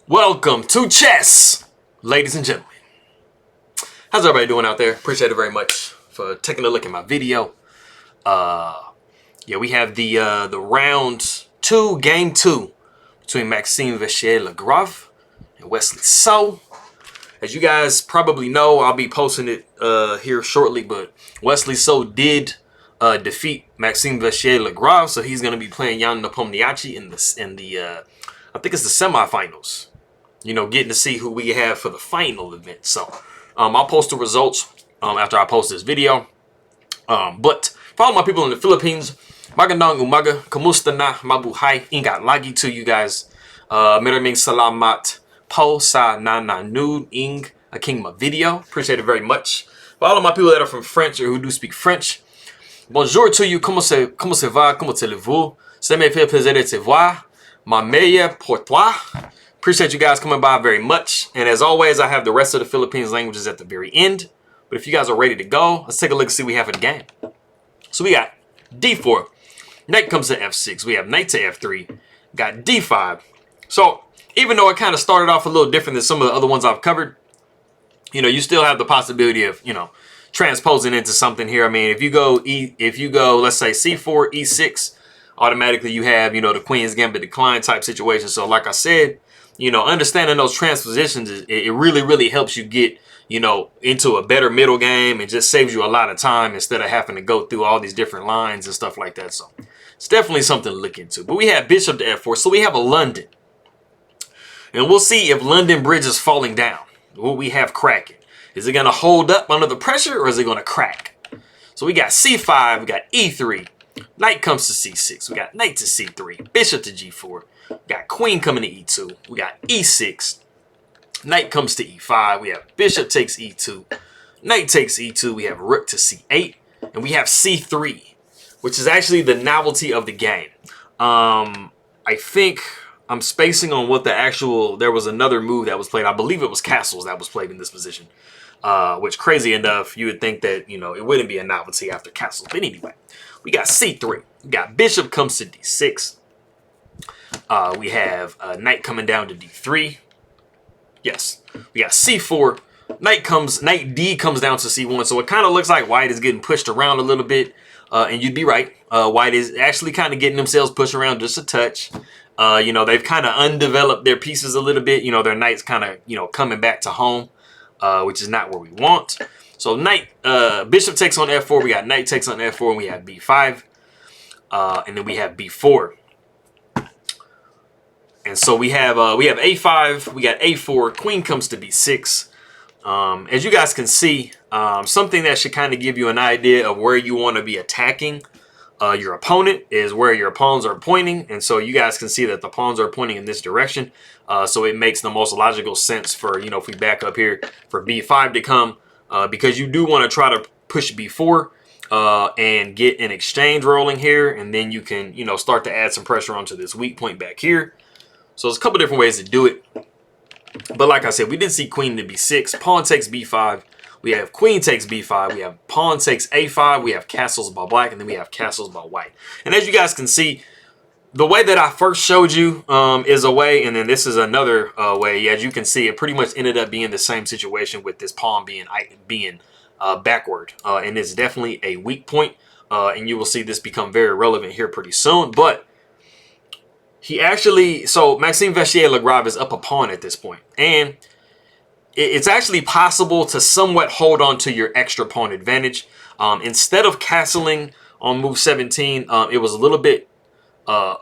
Welcome to chess, ladies and gentlemen. How's everybody doing out there? Appreciate it very much for taking a look at my video. We have the round 2, game 2 between Maxime Vachier-Lagrave and Wesley. So, as you guys probably know, I'll be posting it here shortly, but Wesley did defeat Maxime Vachier-Lagrave, so he's going to be playing Jan Nepomniachtchi in the I think it's the semifinals. You know, getting to see who we have for the final event. So, I'll post the results after I post this video. But for all my people in the Philippines, magandang umaga, kamusta na, mabuhay, ingat lagi to you guys. Maraming salamat po sa nanonood ng aking video. Appreciate it very much. For all of my people that are from French or who do speak French, bonjour to you, comment ça va, comment allez-vous? Ça me fait plaisir de te voir. Ma meilleure pour toi. Appreciate you guys coming by very much. And as always, I have the rest of the Philippines languages at the very end. But if you guys are ready to go, let's take a look and see what we have for the game. So we got D4. Knight comes to F6. We have knight to F3. Got D5. So even though it kind of started off a little different than some of the other ones I've covered, you know, you still have the possibility of, you know, transposing into something here. I mean, if you go, let's say C4, E6, automatically you have, you know, the Queen's Gambit decline type situation. So like I said, you know, understanding those transpositions, it really helps you get, you know, into a better middle game and just saves you a lot of time instead of having to go through all these different lines and stuff like that. So it's definitely something to look into. But we have bishop to F4, so we have a London. And we'll see if London bridge is falling down. What we have cracking. Is it going to hold up under the pressure or is it going to crack? So we got C5, we got E3. Knight comes to C6. We got knight to C3. Bishop to G4. We got queen coming to E2. We got E6. Knight comes to E5. We have bishop takes E2. Knight takes E2. We have rook to C8. And we have C3, which is actually the novelty of the game. I think I'm spacing on what the actual... There was another move that was played. I believe it was castles that was played in this position. Which, crazy enough, you would think that, you know, it wouldn't be a novelty after castles. But anyway, we got C3. We got bishop comes to D6. We have knight coming down to D3. Yes. We got C4. Knight D comes down to C1. So it kind of looks like white is getting pushed around a little bit. And you'd be right. White is actually kind of getting themselves pushed around just a touch. You know, they've kind of undeveloped their pieces a little bit. You know, their knight's kind of, you know, coming back to home, which is not where we want. So bishop takes on F4. We got knight takes on F4, and we have B5. And then we have B4. And so we have A5, we got A4, queen comes to B6. As you guys can see, something that should kind of give you an idea of where you want to be attacking your opponent is where your pawns are pointing. And so you guys can see that the pawns are pointing in this direction. So it makes the most logical sense for, you know, if we back up here, for B5 to come, because you do want to try to push B4 and get an exchange rolling here. And then you can, you know, start to add some pressure onto this weak point back here. So there's a couple different ways to do it. But like I said, we did see queen to B6. Pawn takes B5. We have queen takes B5. We have pawn takes A5. We have castles by black. And then we have castles by white. And as you guys can see, the way that I first showed you is a way. And then this is another way. As you can see, it pretty much ended up being the same situation with this pawn being backward. And it's definitely a weak point. And you will see this become very relevant here pretty soon. But Maxime Vachier-Lagrave is up a pawn at this point. And it's actually possible to somewhat hold on to your extra pawn advantage. Instead of castling on move 17, it was a little bit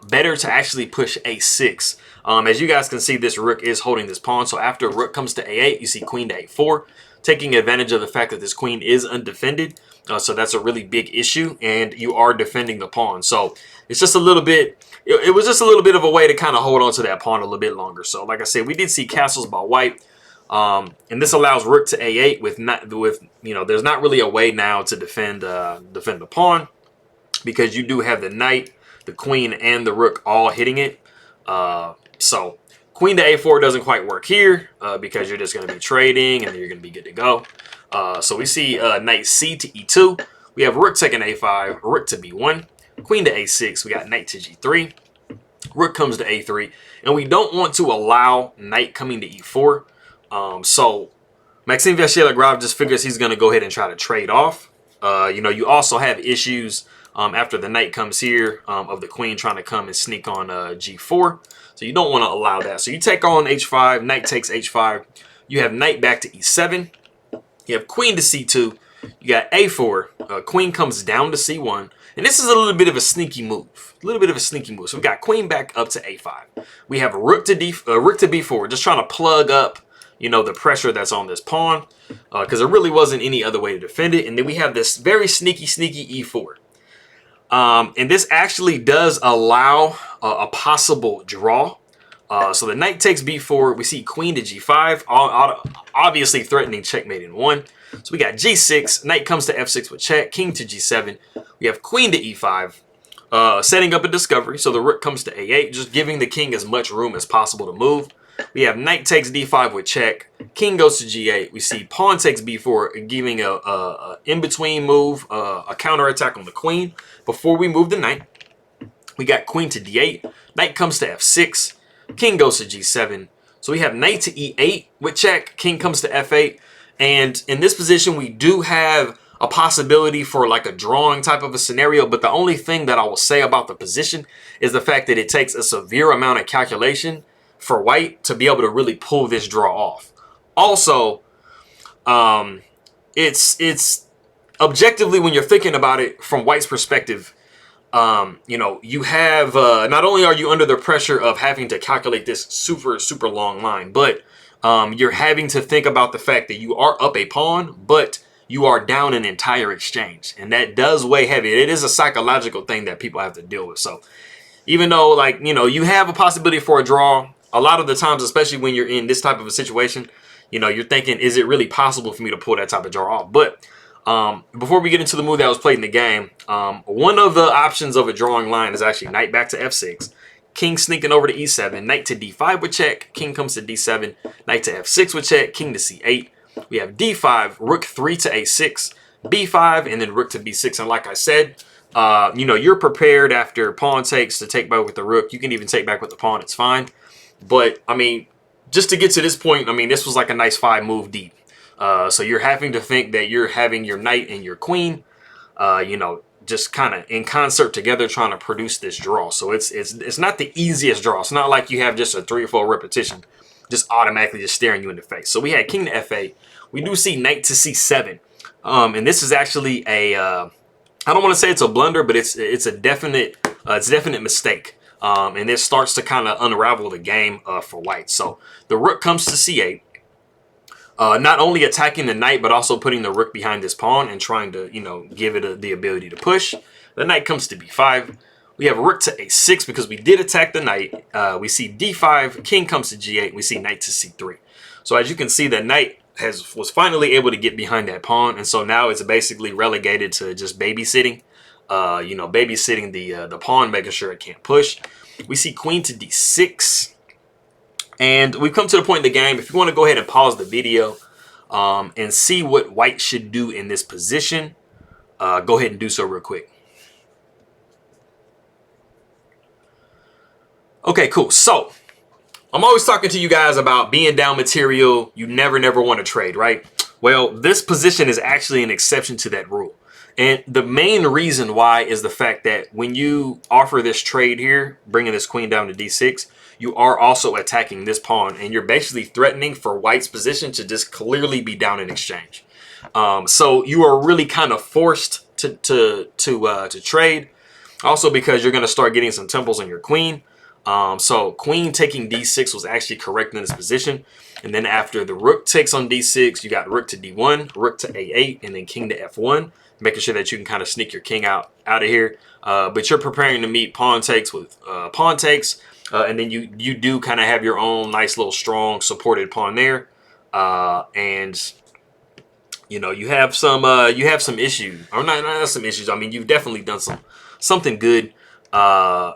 better to actually push A6. As you guys can see, this rook is holding this pawn. So after rook comes to A8, you see queen to A4, taking advantage of the fact that this queen is undefended. So that's a really big issue, and you are defending the pawn. So it's just a little bit... It was just a little bit of a way to kind of hold on to that pawn a little bit longer. So like I said, we did see castles by white. And this allows rook to A8 with you know, there's not really a way now to defend the pawn, because you do have the knight, the queen, and the rook all hitting it. So queen to A4 doesn't quite work here because you're just going to be trading and you're going to be good to go. So we see knight C to E2. We have rook taking A5, rook to B1. Queen to A6, we got knight to G3. Rook comes to a3, and we don't want to allow knight coming to e4. So Maxime Vachier-Lagrave just figures he's going to go ahead and try to trade off. You know, you also have issues after the knight comes here of the queen trying to come and sneak on g4. So you don't want to allow that. So you take on h5, knight takes h5. You have knight back to e7. You have queen to c2. You got a4. Queen comes down to c1. And this is a little bit of a sneaky move. So we got queen back up to a5. We have rook to b4, just trying to plug up, you know, the pressure that's on this pawn, because there really wasn't any other way to defend it. And then we have this very sneaky e4. And this actually does allow a possible draw. So the knight takes b4. We see queen to g5, obviously threatening checkmate in one. So we got g6, knight comes to f6 with check, king to g7. We have queen to e5, setting up a discovery. So the rook comes to a8, just giving the king as much room as possible to move. We have knight takes d5 with check, king goes to g8. We see pawn takes b4, giving a in-between move, a counterattack on the queen before we move the knight. We got queen to d8, knight comes to f6, king goes to g7. So we have knight to e8 with check, king comes to f8. And in this position, we do have a possibility for like a drawing type of a scenario. But the only thing that I will say about the position is the fact that it takes a severe amount of calculation for white to be able to really pull this draw off. Also, it's objectively, when you're thinking about it from white's perspective, you know, you have not only are you under the pressure of having to calculate this super long line, but you're having to think about the fact that you are up a pawn, but you are down an entire exchange. And that does weigh heavy. It is a psychological thing that people have to deal with. So even though, like, you know, you have a possibility for a draw, a lot of the times, especially when you're in this type of a situation, you know, you're thinking, is it really possible for me to pull that type of draw off? But before we get into the move that was played in the game, one of the options of a drawing line is actually knight back to f6. King sneaking over to e7, knight to d5 with check, king comes to d7, knight to f6 with check, king to c8. We have d5, rook 3 to a6, b5, and then rook to b6. And like I said, you know, you're prepared after pawn takes to take back with the rook. You can even take back with the pawn, it's fine. But, I mean, just to get to this point, I mean, this was like a nice 5 move deep. So you're having to think that you're having your knight and your queen, you know, just kind of in concert together trying to produce this draw. So it's not the easiest draw. It's not like you have just a 3 or 4 repetition just automatically just staring you in the face. So we had king to f8. We do see knight to c7. And this is actually a I don't want to say it's a blunder, but it's a definite mistake. And this starts to kind of unravel the game for white. So the rook comes to c8. Not only attacking the knight, but also putting the rook behind this pawn and trying to, you know, give it the ability to push. The knight comes to b5. We have rook to a6 because we did attack the knight. We see d5, king comes to g8. We see knight to c3. So as you can see, the knight was finally able to get behind that pawn. And so now it's basically relegated to just babysitting. You know, babysitting the pawn, making sure it can't push. We see queen to d6. And we've come to the point in the game, if you want to go ahead and pause the video and see what white should do in this position, go ahead and do so real quick. Okay, cool. So I'm always talking to you guys about being down material. You never want to trade, right? Well, this position is actually an exception to that rule. And the main reason why is the fact that when you offer this trade here, bringing this queen down to d6, you are also attacking this pawn, and you're basically threatening for white's position to just clearly be down in exchange. So you are really kind of forced to trade, also because you're going to start getting some temples on your queen. So queen taking d6 was actually correct in this position. And then after the rook takes on d6, you got rook to d1, rook to a8, and then king to f1, making sure that you can kind of sneak your king out of here. But you're preparing to meet pawn takes with pawn takes. And then you do kind of have your own nice little strong supported pawn there. And, you know, you have some issues, or not some issues. I mean, you've definitely done something good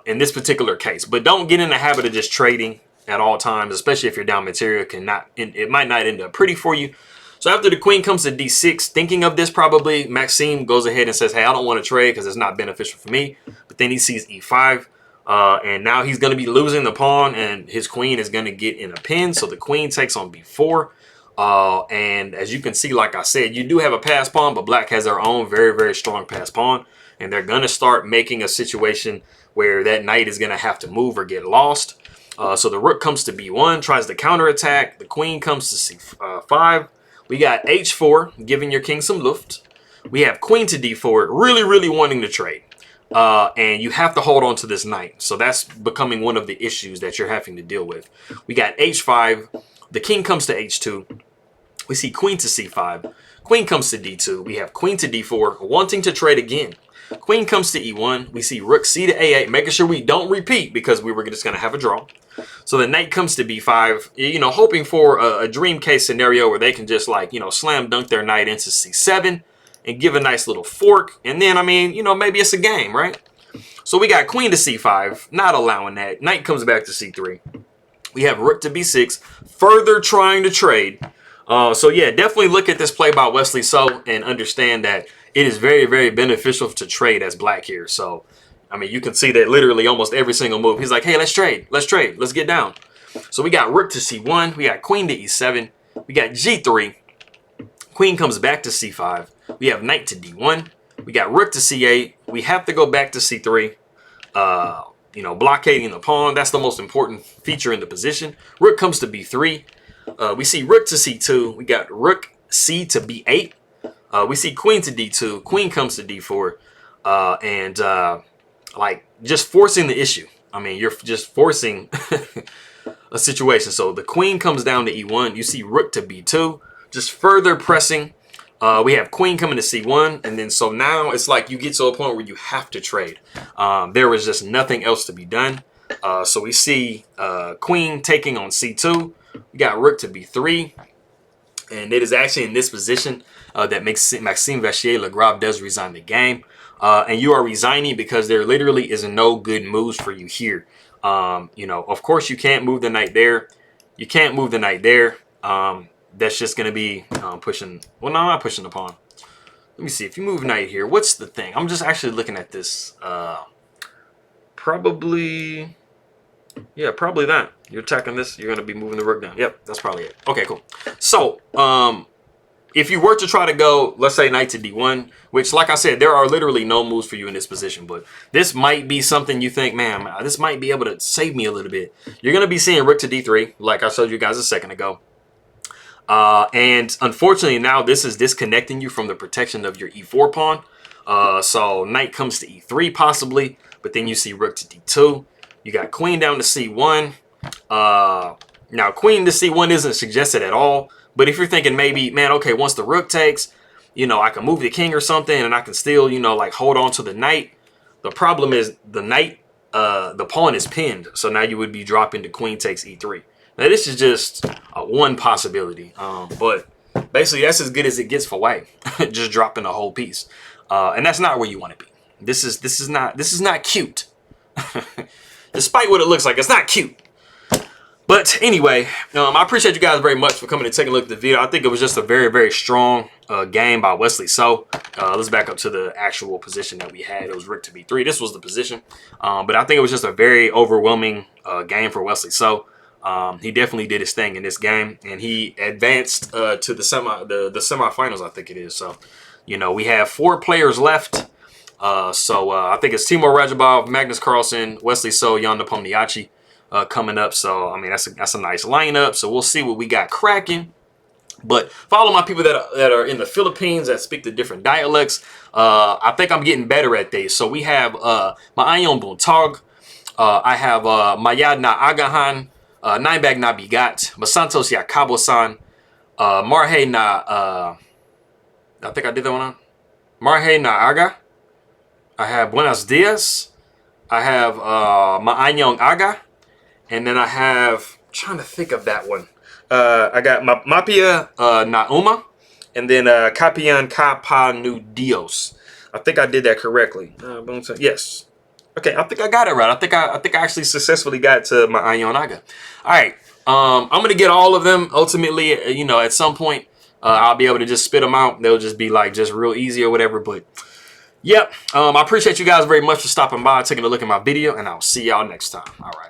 in this particular case. But don't get in the habit of just trading at all times, especially if you're down material. It might not end up pretty for you. So after the queen comes to d6, thinking of this probably, Maxime goes ahead and says, hey, I don't want to trade because it's not beneficial for me. But then he sees e5. And now he's going to be losing the pawn, and his queen is going to get in a pin. So the queen takes on b4. And as you can see, like I said, you do have a pass pawn, but black has their own very, very strong pass pawn. And they're going to start making a situation where that knight is going to have to move or get lost. So the rook comes to b1, tries to counterattack. The queen comes to c5. We got h4, giving your king some luft. We have queen to d4, really, really wanting to trade. And you have to hold on to this knight. So that's becoming one of the issues that you're having to deal with. We got h5. The king comes to h2. We see queen to c5. Queen comes to d2. We have queen to d4, wanting to trade again. Queen comes to e1. We see rook c to a8, making sure we don't repeat because we were just going to have a draw. So the knight comes to b5, you know, hoping for a dream case scenario where they can just, like, you know, slam dunk their knight into c7 and give a nice little fork. And then, I mean, you know, maybe it's a game, right? So we got queen to c5, not allowing that. Knight comes back to c3. We have rook to b6, further trying to trade. So yeah, definitely look at this play by Wesley So and understand that it is very, very beneficial to trade as black here. So, I mean, you can see that literally almost every single move. He's like, hey, let's trade. Let's trade. Let's get down. So we got rook to c1. We got queen to e7. We got g3. Queen comes back to c5. We have knight to d1. We got rook to c8. We have to go back to c3. You know, blockading the pawn. That's the most important feature in the position. Rook comes to b3. We see rook to c2. We got rook c to b8. We see queen to d2. Queen comes to d4. Like, just forcing the issue. I mean, you're just forcing a situation. So the queen comes down to e1. You see rook to b2. Just further pressing. We have queen coming to c1. And then so now it's like you get to a point where you have to trade. There was just nothing else to be done. So we see queen taking on c2. We got rook to b3. And it is actually in this position that Maxime Vachier-Lagrave does resign the game. And you are resigning because there literally is no good moves for you here. You know, of course, you can't move the knight there. You can't move the knight there. That's just going to be pushing. Well, no, I'm not pushing the pawn. Let me see. If you move knight here, what's the thing? I'm just actually looking at this. Probably. Yeah, probably that. You're attacking this. You're going to be moving the rook down. Yep, that's probably it. Okay, cool. So, if you were to try to go, let's say knight to d1, which, like I said, there are literally no moves for you in this position, but this might be something you think, man, this might be able to save me a little bit. You're going to be seeing rook to d3, like I showed you guys a second ago. And unfortunately, now this is disconnecting you from the protection of your e4 pawn. So knight comes to e3 possibly, but then you see rook to d2. You got queen down to c1. Now, queen to c1 isn't suggested at all. But if you're thinking maybe, man, okay, once the rook takes, you know, I can move the king or something and I can still, you know, like hold on to the knight. The problem is the knight, the pawn is pinned. So now you would be dropping to queen takes e3. Now, this is just one possibility. But basically, that's as good as it gets for white. Just dropping the whole piece. And that's not where you want to be. This is not cute. Despite what it looks like, it's not cute. But anyway, I appreciate you guys very much for coming and taking a look at the video. I think it was just a very, very strong game by Wesley So. Let's back up to the actual position that we had. It was rook to b3. This was the position. But I think it was just a very overwhelming game for Wesley So. He definitely did his thing in this game. And he advanced to the semifinals, I think it is. So, you know, we have 4 players left. I think it's Timur Rajabov, Magnus Carlsen, Wesley So, Jan Nepomniachtchi. Coming up. So, I mean, that's a nice lineup. So we'll see what we got cracking. But follow my people that are in the Philippines that speak the different dialects. I think I'm getting better at these. So we have Maayong Buntag. I have Mayad na Agahan, Naibag na Bigat, Masantos Yakabosan, Marhe na I think I did that one on. Marhe na Aga. I have Buenos Dias. I have Maanyong Aga. And then I have, I'm trying to think of that one. I got Mapia Nauma, and then Kapian Kapanu Dios. I think I did that correctly. Yes. Okay, I think I got it right. I think I actually successfully got to my Ayonaga. All right. I'm gonna get all of them. Ultimately, you know, at some point, I'll be able to just spit them out. They'll just be like just real easy or whatever. But Yep. I appreciate you guys very much for stopping by, taking a look at my video, and I'll see y'all next time. All right.